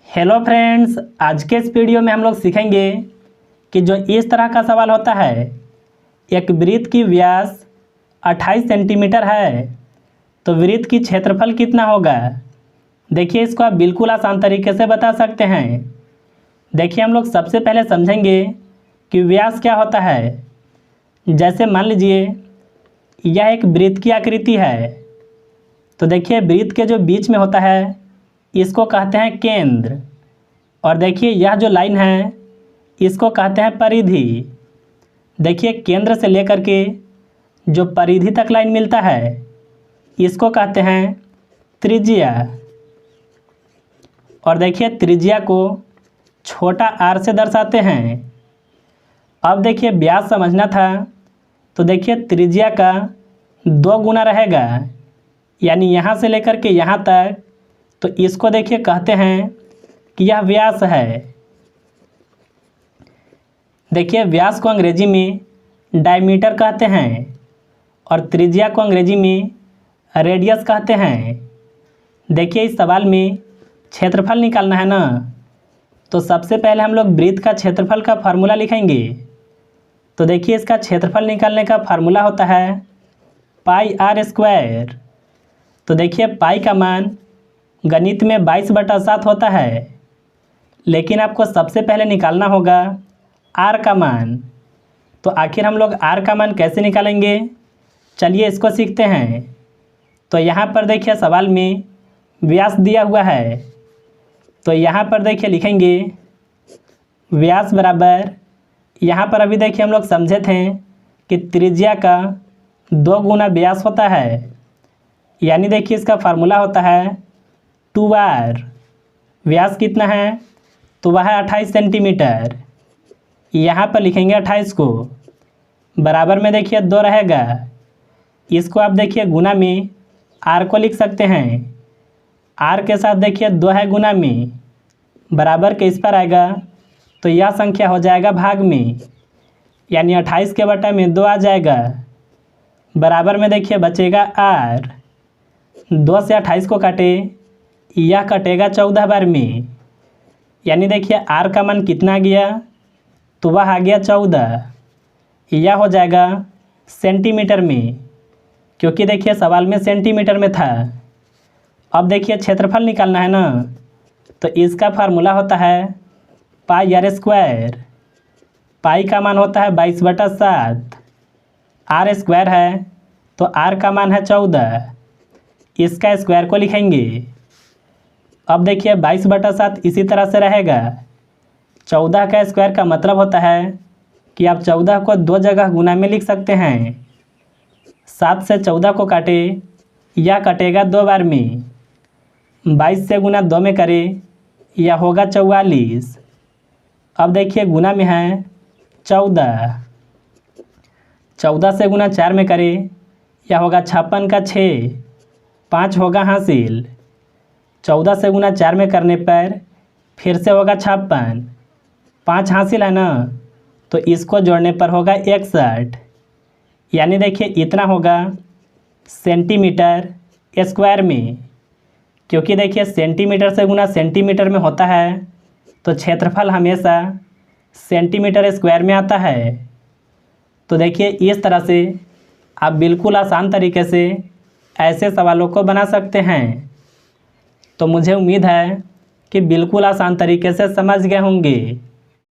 Hello friends, आज के इस वीडियो में हम लोग सीखेंगे कि जो इस तरह का सवाल होता है, एक वृत्त की व्यास 28 सेंटीमीटर है तो वृत्त की क्षेत्रफल कितना होगा। देखिए, इसको आप बिल्कुल आसान तरीके से बता सकते हैं। देखिए, हम लोग सबसे पहले समझेंगे कि व्यास क्या होता है। जैसे मान लीजिए यह एक वृत्त की आकृति है, तो देखिए वृत्त के जो बीच में होता है इसको कहते हैं केंद्र, और देखिए यह जो लाइन है इसको कहते हैं परिधि। देखिए केंद्र से लेकर के जो परिधि तक लाइन मिलता है इसको कहते हैं त्रिज्या, और देखिए त्रिज्या को छोटा आर से दर्शाते हैं। अब देखिए व्यास समझना था, तो देखिए त्रिज्या का 2 गुना रहेगा, यानी यहाँ से लेकर के यहाँ तक, तो इसको देखिए कहते हैं कि यह व्यास है। देखिए व्यास को अंग्रेजी में डायमीटर कहते हैं और त्रिज्या को अंग्रेजी में रेडियस कहते हैं। देखिए इस सवाल में क्षेत्रफल निकालना है ना, तो सबसे पहले हम लोग वृत्त का क्षेत्रफल का फार्मूला लिखेंगे। तो देखिए इसका क्षेत्रफल निकालने का फार्मूला होता है पाई आर स्क्वायर। तो देखिए पाई का मान गणित में 22/7 होता है, लेकिन आपको सबसे पहले निकालना होगा आर का मान। तो आखिर हम लोग आर का मान कैसे निकालेंगे, चलिए इसको सीखते हैं। तो यहाँ पर देखिए सवाल में व्यास दिया हुआ है, तो यहाँ पर देखिए लिखेंगे व्यास बराबर, यहाँ पर अभी देखिए हम लोग समझे थे कि त्रिज्या का 2 गुना व्यास होता है, यानी देखिए इसका फार्मूला होता है 2r। व्यास कितना है, तो वह है 28 सेंटीमीटर। यहाँ पर लिखेंगे 28 को, बराबर में देखिए 2 रहेगा। इसको आप देखिए गुना में r को लिख सकते हैं, r के साथ देखिए 2 है गुना में, बराबर के इस पर आएगा तो यह संख्या हो जाएगा भाग में, यानी 28 के बटा में 2 आ जाएगा। बराबर में देखिए बचेगा r। 2 से 28 को काटे, यह कटेगा 14 बार में, यानी देखिए r का मान कितना आ गया, तो वह आ गया 14। यह हो जाएगा सेंटीमीटर में, क्योंकि देखिए सवाल में सेंटीमीटर में था। अब देखिए क्षेत्रफल निकालना है ना, तो इसका फार्मूला होता है पाई आर स्क्वायर। पाई का मान होता है 22/7, आर स्क्वायर है तो आर का मान है 14, इसका स्क्वायर को लिखेंगे। अब देखिए 22/7 इसी तरह से रहेगा। 14 का स्क्वायर का मतलब होता है कि आप 14 को 2 जगह गुना में लिख सकते हैं। 7 से 14 को काटे, यह कटेगा 2 बार में। 22 से गुना 2 में करें, यह होगा 44। अब देखिए गुना में है 14। 14 से गुना 4 में करें, यह होगा 56 का 6, 5 होगा हासिल। 14 से गुना 4 में करने पर फिर से होगा 56, 5 हासिल है ना, तो इसको जोड़ने पर होगा 61, यानी देखिए इतना होगा सेंटीमीटर स्क्वायर में। क्योंकि देखिए सेंटीमीटर से गुना सेंटीमीटर में होता है, तो क्षेत्रफल हमेशा सेंटीमीटर स्क्वायर में आता है। तो देखिए इस तरह से आप बिल्कुल आसान तरीके से ऐसे सवालों को बना सकते हैं। तो मुझे उम्मीद है कि बिल्कुल आसान तरीके से समझ गए होंगे।